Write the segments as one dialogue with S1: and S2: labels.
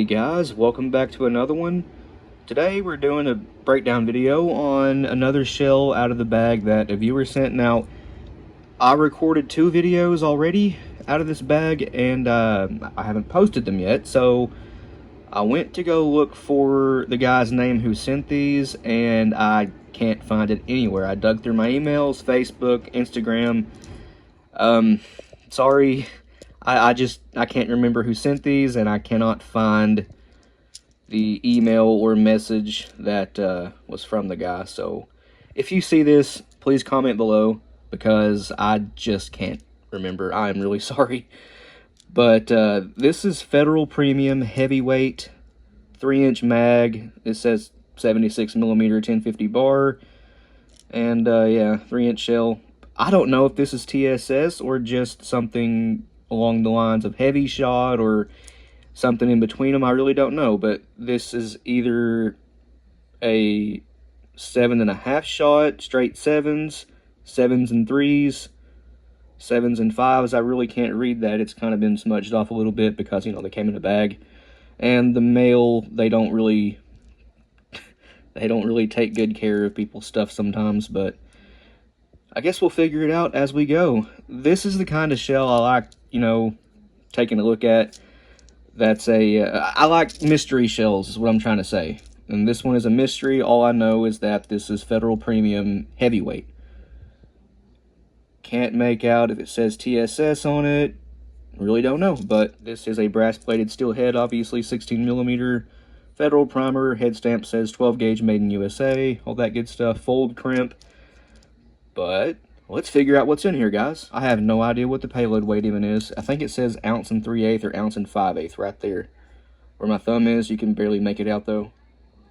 S1: guys, welcome back to another one. Today we're doing a breakdown video on another shell out of the bag that a viewer sent. Now, I recorded 2 videos already out of this bag and I haven't posted them yet, so I went to go look for the guy's name who sent these and I can't find it anywhere. I dug through my emails, Facebook, Instagram. Sorry, I can't remember who sent these, and I cannot find the email or message that was from the guy. So if you see this, please comment below, because I just can't remember. I am really sorry. But this is Federal Premium Heavyweight 3-inch mag. It says 76mm 1050 bar. And yeah, 3-inch shell. I don't know if this is TSS or just something along the lines of heavy shot or something in between them. I really don't know, but this is either a 7.5 shot, straight 7s, 7s and 3s, 7s and 5s. I really can't read that. It's kind of been smudged off a little bit because, you know, they came in a bag. And the mail, they don't really take good care of people's stuff sometimes, but I guess we'll figure it out as we go. This is the kind of shell I like, you know, taking a look at. I like mystery shells is what I'm trying to say. And this one is a mystery. All I know is that this is Federal Premium Heavyweight. Can't make out if it says TSS on it. Really don't know. But this is a brass-plated steel head, obviously 16mm. Federal primer. Head stamp says 12 gauge made in USA. All that good stuff. Fold crimp. But let's figure out what's in here, guys. I have no idea what the payload weight even is. I think it says ounce and 3/8 or ounce and 5/8 right there. Where my thumb is, you can barely make it out though.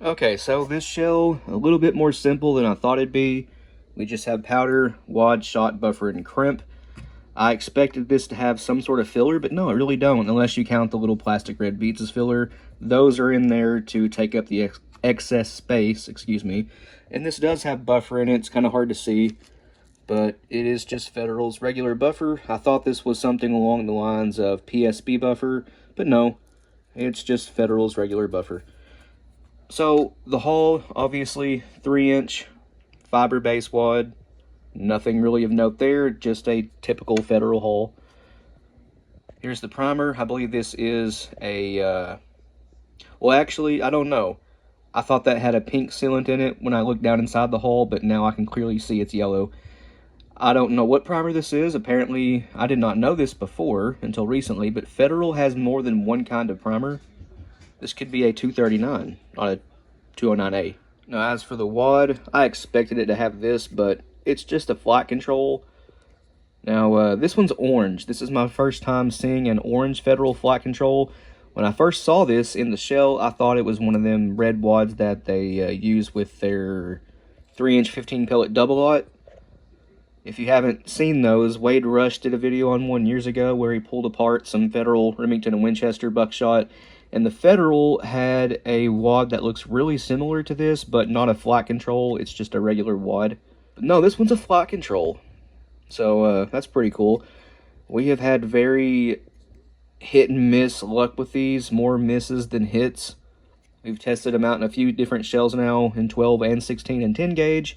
S1: Okay, so this shell, a little bit more simple than I thought it'd be. We just have powder, wad, shot, buffer, and crimp. I expected this to have some sort of filler, but no, it really don't, unless you count the little plastic red beads as filler. Those are in there to take up the excess space, excuse me. And this does have buffer in it. It's kind of hard to see, but it is just Federal's regular buffer. I thought this was something along the lines of PSB buffer, but no, it's just Federal's regular buffer. So the hull, obviously 3-inch fiber base wad. Nothing really of note there, just a typical Federal hull. Here's the primer. I believe this is a, well actually, I don't know. I thought that had a pink sealant in it when I looked down inside the hull, but now I can clearly see it's yellow. I don't know what primer this is. Apparently, I did not know this before until recently, but Federal has more than one kind of primer. This could be a 239, not a 209A. Now, as for the wad, I expected it to have this, but it's just a flight control. Now, this one's orange. This is my first time seeing an orange Federal flight control. When I first saw this in the shell, I thought it was one of them red wads that they use with their 3-inch 15 pellet double-aught. If you haven't seen those, Wade Rush did a video on one years ago where he pulled apart some Federal Remington and Winchester buckshot, and the Federal had a wad that looks really similar to this, but not a flight control. It's just a regular wad. But no, this one's a flight control, so that's pretty cool. We have had very hit and miss luck with these, more misses than hits. We've tested them out in a few different shells now, in 12 and 16 and 10 gauge,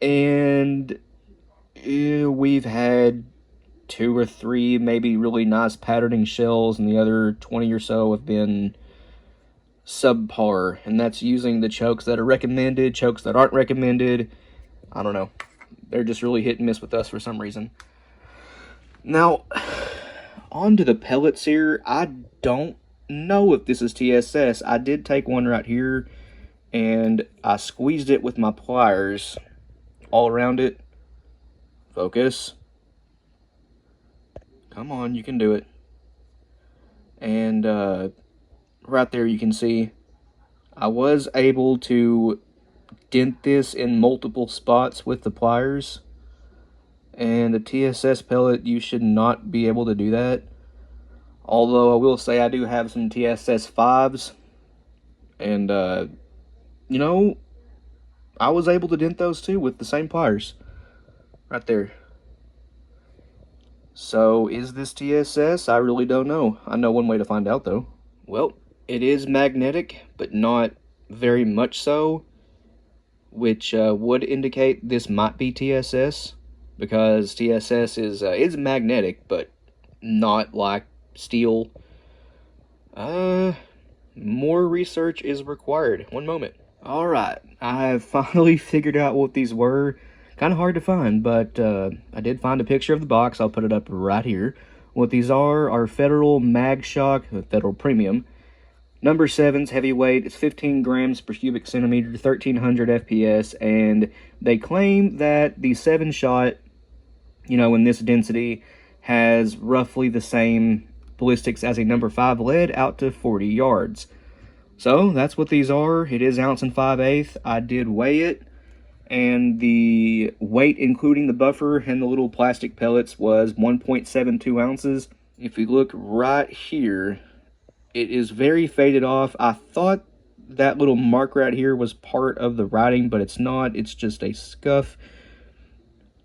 S1: and we've had 2 or 3 maybe really nice patterning shells, and the other 20 or so have been subpar, and that's using the chokes that are recommended, chokes that aren't recommended. I don't know. They're just really hit and miss with us for some reason. Now, on to the pellets here. I don't know if this is TSS. I did take one right here, and I squeezed it with my pliers all around it. Focus. Come on, you can do it. And right there you can see I was able to dent this in multiple spots with the pliers. And a TSS pellet, you should not be able to do that. Although I will say I do have some TSS 5s. And, you know, I was able to dent those too with the same pliers. Right there. So, is this TSS? I really don't know. I know one way to find out, though. Well, It is magnetic, but not very much so, which would indicate this might be TSS, because TSS is magnetic, but not like steel. More research is required. One moment. Alright, I have finally figured out what these were. Kind of hard to find, but I did find a picture of the box. I'll put it up right here. What these are Federal MagShock, Federal Premium. Number 7's heavyweight. It's 15 grams per cubic centimeter, 1300 FPS, and they claim that the 7-shot, you know, in this density, has roughly the same ballistics as a number 5 lead out to 40 yards. So that's what these are. It is 1 5/8. I did weigh it, and the weight including the buffer and the little plastic pellets was 1.72 ounces. If you look right here, it is very faded off. I thought that little mark right here was part of the writing, but it's not. It's just a scuff.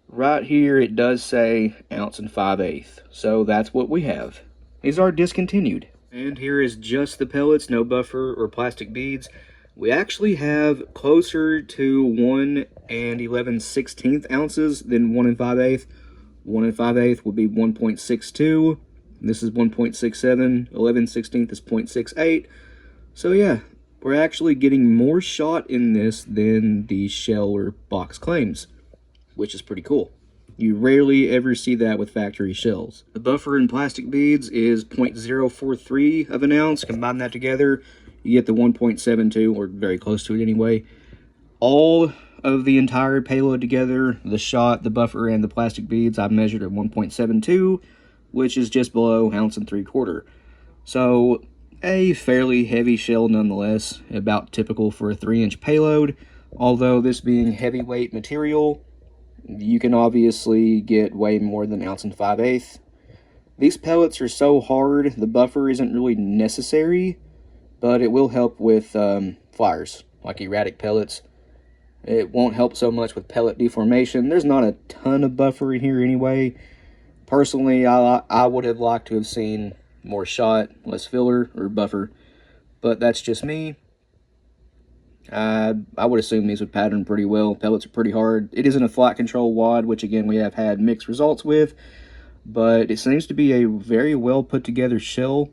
S1: Right here it does say 1 5/8. So that's what we have. These are discontinued. And here is just the pellets, no buffer or plastic beads. We actually have closer to 1 11/16 ounces than 1 5/8. 1 5/8 would be 1.62. This is 1.67. 11/16 is 0.68. So yeah, we're actually getting more shot in this than the shell or box claims, which is pretty cool. You rarely ever see that with factory shells. The buffer and plastic beads is 0.043 of an ounce. Combine that together, you get the 1.72, or very close to it anyway. All of the entire payload together, the shot, the buffer, and the plastic beads, I measured at 1.72, which is just below 1 3/4 ounces. So a fairly heavy shell nonetheless, about typical for a 3-inch payload. Although this being heavyweight material, you can obviously get way more than 1 5/8. These pellets are so hard, the buffer isn't really necessary, but it will help with flyers, like erratic pellets. It won't help so much with pellet deformation. There's not a ton of buffer in here anyway. Personally, I would have liked to have seen more shot, less filler, or buffer, but that's just me. I would assume these would pattern pretty well. Pellets are pretty hard. It isn't a flight control wad, which again we have had mixed results with, but it seems to be a very well put together shell.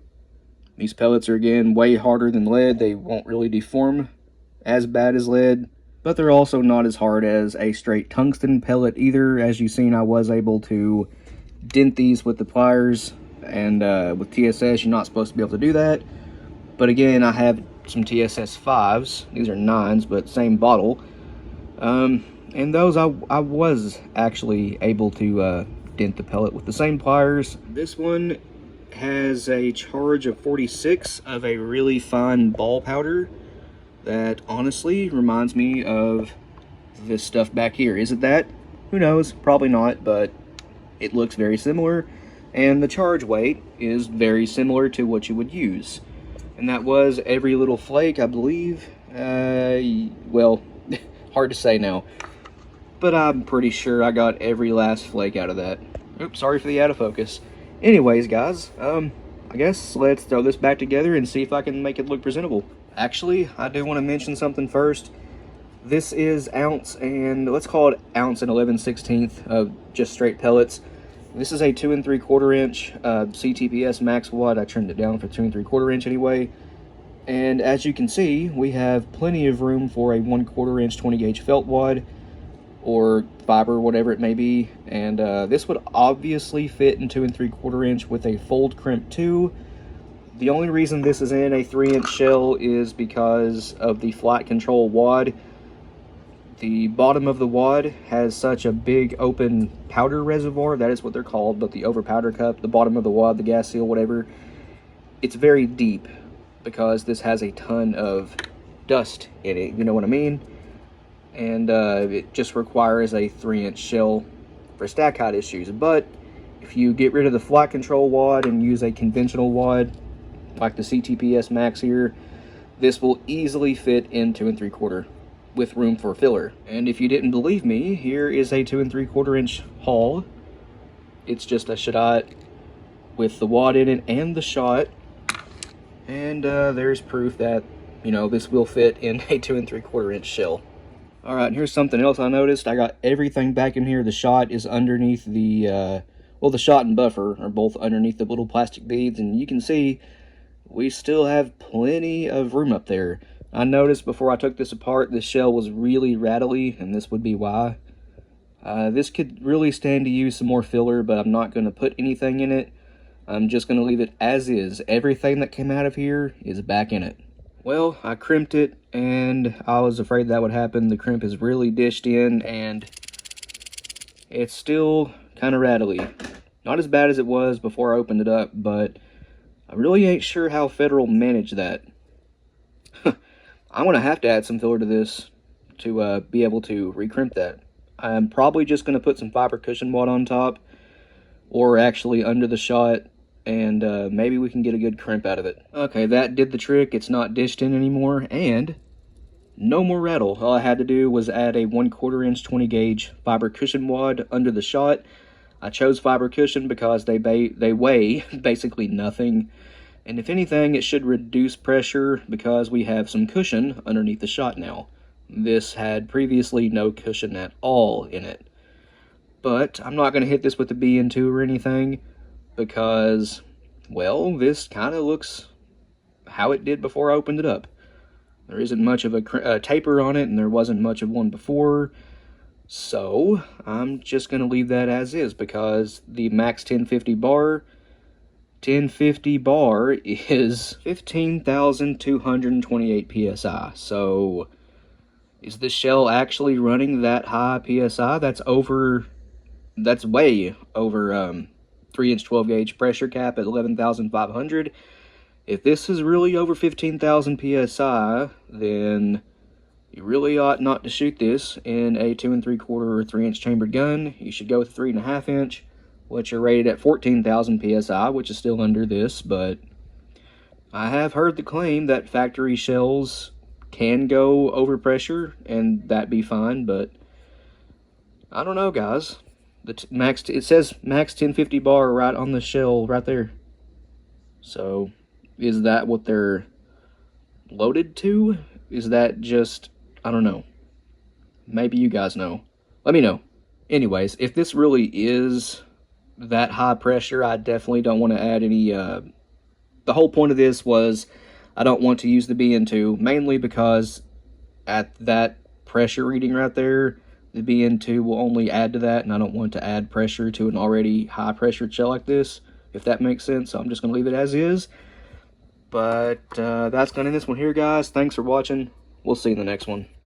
S1: These pellets are again way harder than lead. They won't really deform as bad as lead, but they're also not as hard as a straight tungsten pellet either. As you've seen, I was able to dent these with the pliers, and with TSS you're not supposed to be able to do that. But again, I have some TSS 5s. These are 9s, but same bottle. And those I was actually able to dent the pellet with the same pliers. This one has a charge of 46 of a really fine ball powder that honestly reminds me of this stuff back here. Is it that? Who knows? Probably not, but it looks very similar. And the charge weight is very similar to what you would use. And that was every little flake, I believe. Well, hard to say now. But I'm pretty sure I got every last flake out of that. Oops, sorry for the out of focus. Anyways, guys, I guess let's throw this back together and see if I can make it look presentable. Actually, I do want to mention something first. This is ounce and, let's call it 1 11/16 of just straight pellets. This is a 2 3/4 inch CTPS max wad. I trimmed it down for 2 3/4 inch anyway. And as you can see, we have plenty of room for a 1/4 inch 20 gauge felt wad, or fiber, whatever it may be. And this would obviously fit in 2 3/4 inch with a fold crimp too. The only reason this is in a 3-inch shell is because of the flight control wad. The bottom of the wad has such a big open powder reservoir, that is what they're called, but the over powder cup, the bottom of the wad, the gas seal, whatever, it's very deep because this has a ton of dust in it, you know what I mean? And it just requires a 3-inch shell for stack height issues. But if you get rid of the flight control wad and use a conventional wad, like the CTPS Max here, this will easily fit in 2 3/4 with room for filler. And if you didn't believe me, here is a 2 3/4 inch haul. It's just a shot with the wad in it and the shot. And there's proof that, you know, this will fit in a 2 3/4 inch shell. Alright, here's something else I noticed. I got everything back in here. The shot is underneath the, well, the shot and buffer are both underneath the little plastic beads, and you can see we still have plenty of room up there. I noticed before I took this apart, this shell was really rattly, and this would be why. This could really stand to use some more filler, but I'm not going to put anything in it. I'm just going to leave it as is. Everything that came out of here is back in it. Well, I crimped it, and I was afraid that would happen. The crimp is really dished in, and it's still kind of rattly. Not as bad as it was before I opened it up, but I really ain't sure how Federal managed that. I'm going to have to add some filler to this to be able to recrimp that. I'm probably just going to put some fiber cushion wad on top, or actually under the shot, and maybe we can get a good crimp out of it. Okay, that did the trick. It's not dished in anymore, and no more rattle. All I had to do was add a 1/4 inch 20 gauge fiber cushion wad under the shot. I chose fiber cushion because they weigh basically nothing, and if anything, it should reduce pressure because we have some cushion underneath the shot now. This had previously no cushion at all in it. But I'm not going to hit this with the BN2 or anything because, well, this kind of looks how it did before I opened it up. There isn't much of a taper on it, and there wasn't much of one before. So I'm just going to leave that as is because the max 1050 bar is 15,228 psi. So is this shell actually running that high psi? That's way over 3-inch 12 gauge pressure cap at 11,500. If this is really over 15,000 psi, then you really ought not to shoot this in a 2 3/4 or 3-inch chambered gun. You should go with 3.5 inch, which are rated at 14,000 psi, which is still under this. But I have heard the claim that factory shells can go over pressure and that be fine, but I don't know, guys. It says max 1050 bar right on the shell right there. So is that what they're loaded to? Is that just, I don't know. Maybe you guys know. Let me know. Anyways, if this really is that high pressure, I definitely don't want to add any, the whole point of this was I don't want to use the BN2, mainly because at that pressure reading right there, the BN2 will only add to that, and I don't want to add pressure to an already high pressure shell like this, if that makes sense. So I'm just going to leave it as is. But that's going to end this one here, guys. Thanks for watching. We'll see you in the next one.